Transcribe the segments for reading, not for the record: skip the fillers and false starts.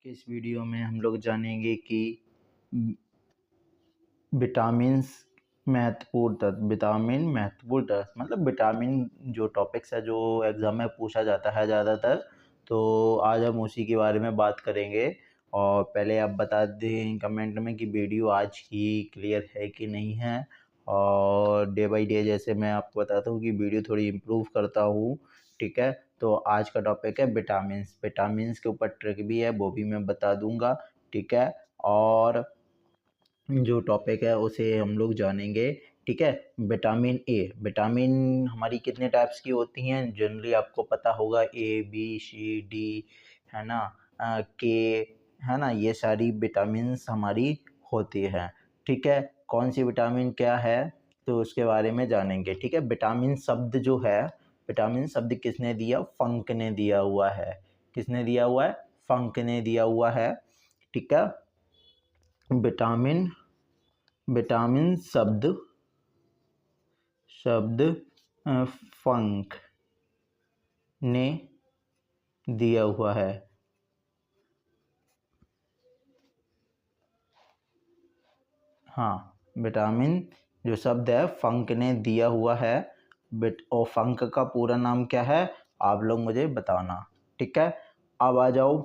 के इस वीडियो में हम लोग जानेंगे कि विटामिन्स महत्वपूर्ण तत्व। विटामिन महत्वपूर्ण तत्व मतलब विटामिन जो टॉपिक्स है जो एग्ज़ाम में पूछा जाता है ज़्यादातर, तो आज हम उसी के बारे में बात करेंगे। और पहले आप बता दें कमेंट में कि वीडियो आज की क्लियर है कि नहीं है, और डे बाय डे जैसे मैं आपको बताता हूँ कि वीडियो थोड़ी इम्प्रूव करता हूँ। ठीक है, तो आज का टॉपिक है विटामिन्स। विटामिन्स के ऊपर ट्रिक भी है, वो भी मैं बता दूंगा। ठीक है, और जो टॉपिक है उसे हम लोग जानेंगे। ठीक है, विटामिन ए। विटामिन हमारी कितने टाइप्स की होती हैं जनरली आपको पता होगा, ए बी सी डी, है ना, के, है ना, ये सारी विटामिन्स हमारी होती है। ठीक है, कौन सी विटामिन क्या है तो उसके बारे में जानेंगे। ठीक है, विटामिन शब्द जो है, विटामिन शब्द किसने दिया? फंक ने दिया हुआ है। किसने दिया हुआ है? फंक ने दिया हुआ है। ठीक है, विटामिन विटामिन शब्द फंक ने दिया हुआ है। हाँ, विटामिन जो शब्द है फंक ने दिया हुआ है। और फंक का पूरा नाम क्या है आप लोग मुझे बताना। ठीक है, अब आ जाओ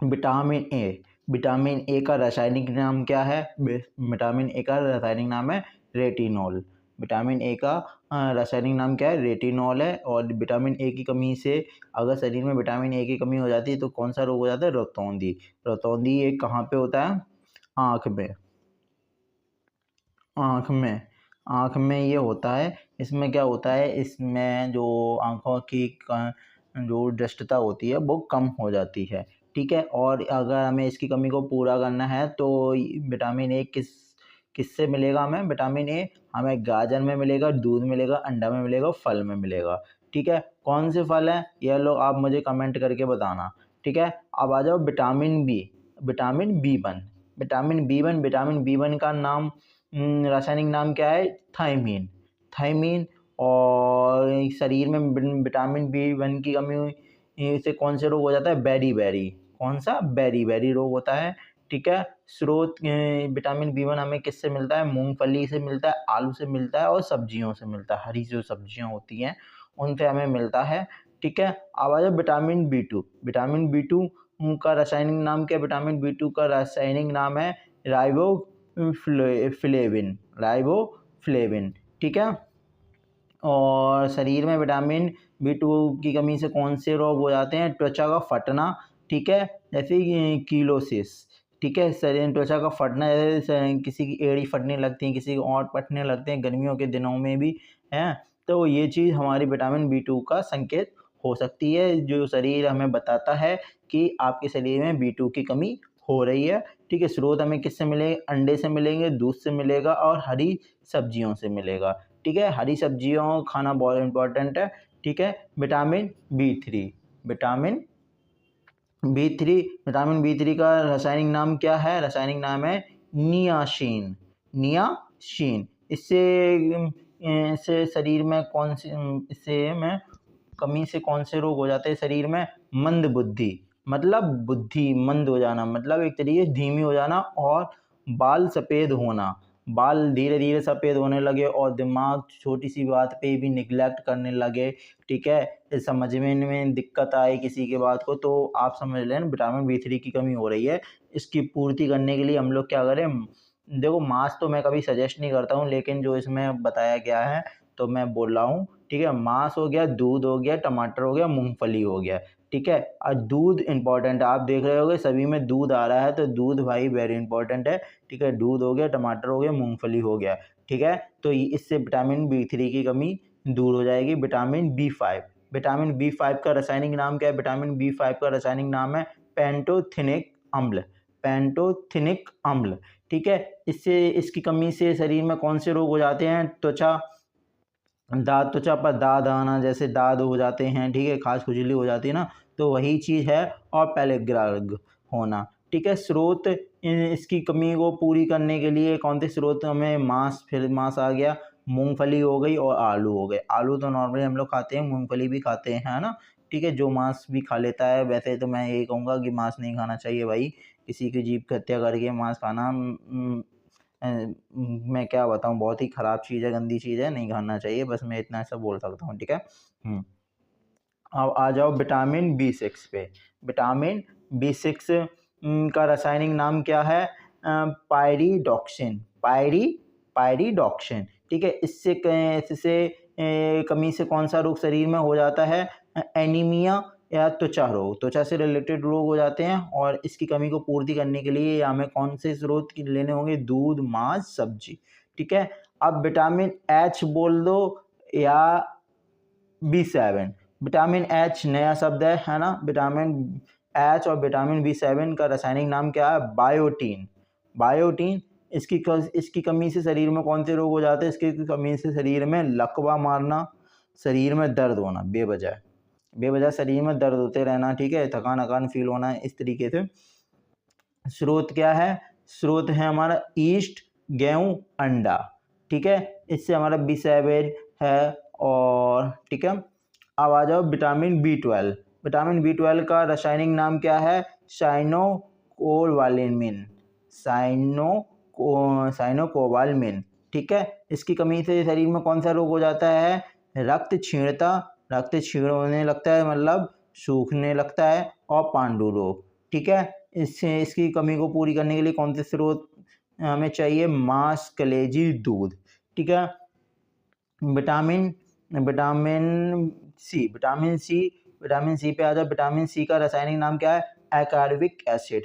विटामिन ए। विटामिन ए का रासायनिक नाम क्या है? विटामिन ए का रासायनिक नाम है रेटिनॉल। विटामिन ए का रासायनिक नाम क्या है? रेटिनॉल है। और विटामिन ए की कमी से अगर शरीर में विटामिन ए की कमी हो जाती है तो कौन सा रोग हो जाता है? रतौंधी। रतौंधी ये कहाँ पे होता है? आँख में। आँख में ये होता है। इसमें क्या होता है? इसमें जो आँखों की जो दृष्टता होती है वो कम हो जाती है। ठीक है, और अगर हमें इसकी कमी को पूरा करना है तो विटामिन ए किससे मिलेगा हमें? विटामिन ए हमें गाजर में मिलेगा, दूध में मिलेगा, अंडा में मिलेगा, फल में मिलेगा। ठीक है, कौन से फल हैं ये लोग आप मुझे कमेंट करके बताना। ठीक है, अब आ जाओ vitamin B. Vitamin B one. Vitamin B one का नाम रासायनिक नाम क्या है? थायमीन। थायमीन। और शरीर में विटामिन बी वन की कमी से कौन से रोग हो जाता है? Beriberi. कौन सा? बेरी बेरी रोग होता है। ठीक है, स्रोत विटामिन बी वन हमें किससे मिलता है? मूंगफली से मिलता है, आलू से मिलता है और सब्जियों से मिलता है। हरी जो सब्जियां होती हैं उनसे हमें मिलता है। ठीक है, अब आ जाओ vitamin B two. Vitamin B two का रासायनिक नाम क्या? विटामिन बी टू का रासायनिक नाम है राइबोफ्लेविन। ठीक है, और शरीर में विटामिन बी टू की कमी से कौन से रोग हो जाते हैं? त्वचा का फटना। ठीक है, जैसे कीलोसिस। ठीक है, शरीर त्वचा का फटना, जैसे किसी की एड़ी फटने लगती है, किसी की ओंठ फटने लगते हैं गर्मियों के दिनों में भी है, तो ये चीज़ हमारी विटामिन बी टू का संकेत हो सकती है, जो शरीर हमें बताता है कि आपके शरीर में बी टू की कमी हो रही है। ठीक है, स्रोत हमें किससे मिलेंगे? अंडे से मिलेंगे, दूध से मिलेगा और हरी सब्जियों से मिलेगा। ठीक है, हरी सब्जियों खाना बहुत इंपॉर्टेंट है। ठीक है, vitamin B three. Vitamin B three. Vitamin B three का रासायनिक नाम क्या है? रासायनिक नाम है नियासिन। नियासिन। इससे शरीर में कौन सी इससे में कमी से कौन से रोग हो जाते हैं शरीर में? मंद बुद्धि। मतलब बुद्धि मंद हो जाना, मतलब एक तरीके धीमी हो जाना, और बाल सफ़ेद होना। बाल धीरे धीरे सफ़ेद होने लगे और दिमाग छोटी सी बात पे भी निगलेक्ट करने लगे। ठीक है, समझने में दिक्कत आए किसी के बात को, तो आप समझ लें विटामिन बी थ्री की कमी हो रही है। इसकी पूर्ति करने के लिए हम लोग क्या करें? देखो, मांस तो मैं कभी सजेस्ट नहीं करता हूँ, लेकिन जो इसमें बताया गया है तो मैं बोल रहा हूँ। ठीक है, मांस हो गया, दूध हो गया, टमाटर हो गया, मूंगफली हो गया। ठीक है, और दूध इंपॉर्टेंट है। आप देख रहे होगे सभी में दूध आ रहा है, तो दूध भाई वेरी इंपॉर्टेंट है। ठीक है, दूध हो गया, टमाटर हो गया, मूंगफली हो गया। ठीक है, तो इससे विटामिन बी थ्री की कमी दूर हो जाएगी। Vitamin B five. Vitamin B five का रासायनिक नाम क्या है? विटामिन बी फाइव का रासायनिक नाम है पेंटोथेनिक अम्ल। पेंटोथेनिक अम्ल। ठीक है, इससे इसकी कमी से शरीर में कौन से रोग हो जाते हैं? त्वचा पर दाद आना, जैसे दाद हो जाते हैं। ठीक है, खास खुजली हो जाती है ना, तो वही चीज़ है। और पेलेग्राग होना। ठीक है, स्रोत इसकी कमी को पूरी करने के लिए कौन से स्रोत हमें? मांस। फिर मांस आ गया, मूंगफली हो गई और आलू हो गए। आलू तो नॉर्मली हम लोग खाते हैं, मूंगफली भी खाते हैं, है ना। ठीक है, जो मांस भी खा लेता है। वैसे तो मैं यही कहूँगा कि मांस नहीं खाना चाहिए भाई, किसी की जीभ की हत्या करके मांस खाना मैं क्या बताऊँ, बहुत ही ख़राब चीज़ है, गंदी चीज़ है, नहीं खाना चाहिए। बस मैं इतना ऐसा बोल सकता हूँ, ठीक है। अब आ जाओ विटामिन B6 पे। विटामिन B6 का रासायनिक नाम क्या है? पायरिडॉक्सिन। पायरिडॉक्सिन, ठीक है। इससे कमी से कौन सा रोग शरीर में हो जाता है? एनीमिया या त्वचा रोग, त्वचा से रिलेटेड रोग हो जाते हैं। और इसकी कमी को पूर्ति करने के लिए हमें कौन से स्रोत की लेने होंगे? दूध, मांस, सब्जी, ठीक है। अब विटामिन H बोल दो या B7। विटामिन H नया शब्द है ना। विटामिन H और विटामिन B7 का रासायनिक नाम क्या है? बायोटीन। बायोटीन। इसकी कमी से शरीर में कौन से रोग हो जाते हैं? इसकी कमी से शरीर में लकवा मारना, शरीर में दर्द होना, बेवजह शरीर में दर्द होते रहना, ठीक है, थकान अकान फील होना, इस तरीके से। स्रोत क्या है? स्रोत है हमारा ईस्ट, गेहूं, अंडा, ठीक है। इससे हमारा B7 है। और ठीक है, अब आ जाओ विटामिन B12। विटामिन B12 का रासायनिक नाम क्या है? साइनोकोबालामिन। साइनोकोबालामिन, ठीक है। इसकी कमी से शरीर में कौन सा रोग हो जाता है? रक्त क्षीणता, रक्त क्षीण होने लगता है, मतलब सूखने लगता है। और पांडु रोग, ठीक है। इसकी कमी को पूरी करने के लिए कौन से स्रोत हमें चाहिए? मांस, कलेजी, दूध, ठीक है। Vitamin vitamin C vitamin C vitamin C पे आ जाओ। विटामिन सी का रासायनिक नाम क्या है? Ascorbic acid.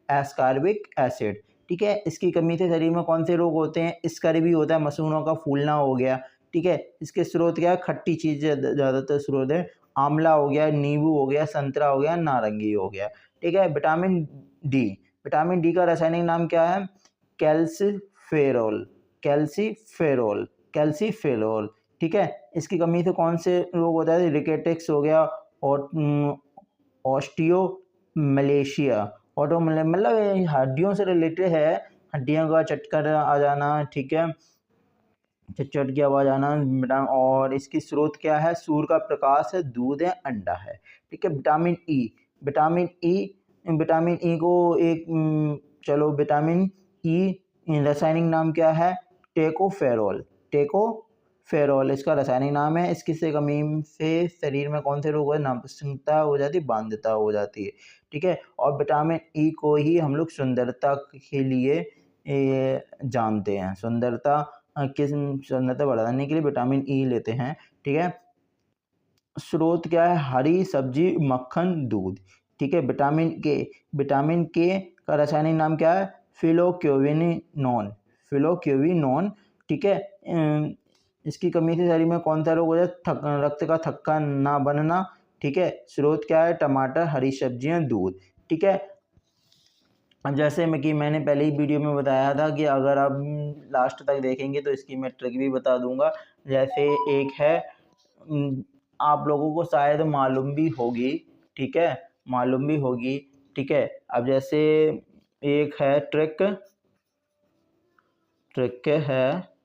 एस्कॉर्बिक एसिड, ठीक है। इसकी कमी से शरीर में कौन से रोग होते हैं? स्कर्वी होता है, मसूड़ों का फूलना हो गया, ठीक है। इसके स्रोत क्या है? खट्टी चीज़ें ज़्यादातर स्रोत है। आंवला हो गया, नींबू हो गया, संतरा हो गया, नारंगी हो गया, ठीक है। डी विटामिन डी का रासायनिक नाम क्या है? कैल्सीफेरोल। कैल्सीफेरोल, कैल्सीफेरोल, ठीक है। इसकी कमी से कौन से रोग होता है? रिकेटिक्स हो गया, और ऑस्टियो मलेशिया। मतलब हड्डियों से रिलेटेड है, हड्डियों का चटकर आ जाना, ठीक है, चट की आवाज आना। और इसकी स्रोत क्या है? सूर्य का प्रकाश है, दूध है, अंडा है, ठीक है। Vitamin E vitamin E vitamin E को एक चलो, विटामिन ई रासायनिक नाम क्या है? टेकोफेरोल। टेकोफेरोल इसका रासायनिक नाम है। इसकी से कमी से शरीर में कौन से रोग है? नापसंदता हो जाती है, बांध्यता हो जाती है, ठीक है। और विटामिन ई को ही हम लोग सुंदरता के लिए जानते हैं। सुंदरता बढ़ाने के लिए विटामिन ई लेते हैं, ठीक है। स्रोत क्या है? हरी सब्जी, मक्खन, दूध, ठीक है। विटामिन के का रासायनिक नाम क्या है? फिलोक्यूविनोन। फिलोक्यूविनोन, ठीक है। इसकी कमी से शरीर में कौन सा रोग हो जाता है? रक्त का थक्का ना बनना, ठीक है। स्रोत क्या है? टमाटर, हरी सब्जियां, दूध, ठीक है। अब जैसे मैंने पहले ही वीडियो में बताया था कि अगर आप लास्ट तक देखेंगे तो इसकी मैं ट्रिक भी बता दूंगा। जैसे एक है, आप लोगों को शायद मालूम भी होगी, ठीक है, मालूम भी होगी, ठीक है। अब जैसे एक है ट्रिक है,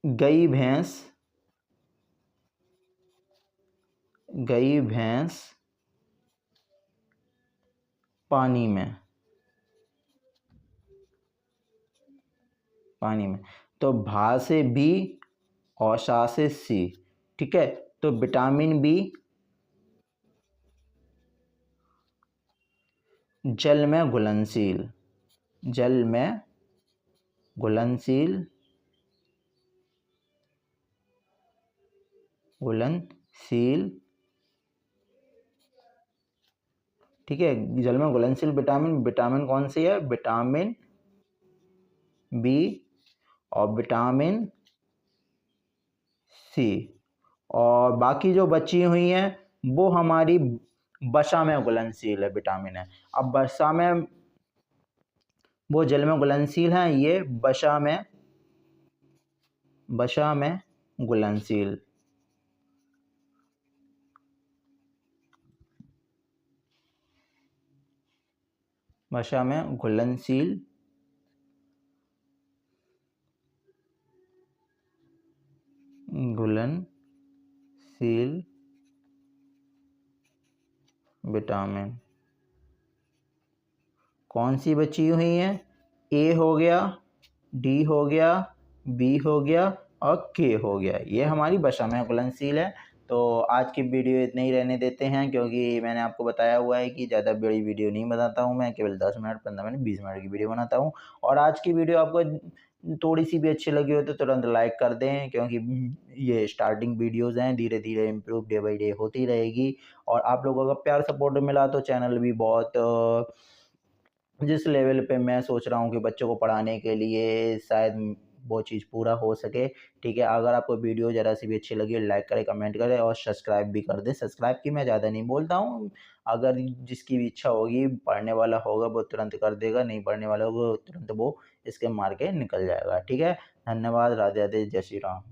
गई भैंस पानी में तो भा से बी और शा से सी, ठीक है। तो विटामिन बी जल में घुलनशील, जल में घुलनशील घुलनशील ठीक है। जल में घुलनशील विटामिन कौन सी है? विटामिन बी और विटामिन सी। और बाकी जो बची हुई हैं वो हमारी वसा में घुलनशील है विटामिन है। अब वसा में, वो जल में घुलनशील है, ये वसा में घुलनशील, वसा में घुलनशील घुलनशील विटामिन कौन सी बची हुई हैं? ए हो गया, डी हो गया, बी हो गया और के हो गया। ये हमारी बशा में घुलनशील है। तो आज की वीडियो इतने ही रहने देते हैं, क्योंकि मैंने आपको बताया हुआ है कि ज़्यादा बड़ी वीडियो नहीं बनाता हूँ मैं, केवल 10 मिनट, 15 मिनट, 20 मिनट की वीडियो बनाता हूँ। और आज की वीडियो आपको थोड़ी सी भी अच्छी लगी हो तो तुरंत लाइक कर दें, क्योंकि ये स्टार्टिंग वीडियोज़ हैं, धीरे धीरे इम्प्रूव डे बाई डे होती रहेगी। और आप लोगों का प्यार सपोर्ट मिला तो चैनल भी बहुत जिस लेवल पे मैं सोच रहा हूँ कि बच्चों को पढ़ाने के लिए शायद वो चीज़ पूरा हो सके। ठीक है, अगर आपको वीडियो ज़रा सी भी अच्छी लगी लाइक करें, कमेंट करें और सब्सक्राइब भी कर दें। सब्सक्राइब की मैं ज़्यादा नहीं बोलता हूँ, अगर जिसकी भी इच्छा होगी, पढ़ने वाला होगा वो तुरंत कर देगा, नहीं पढ़ने वाला होगा तुरंत वो इसके मार के निकल जाएगा। ठीक है, धन्यवाद, राधे राधे, जय श्री राम।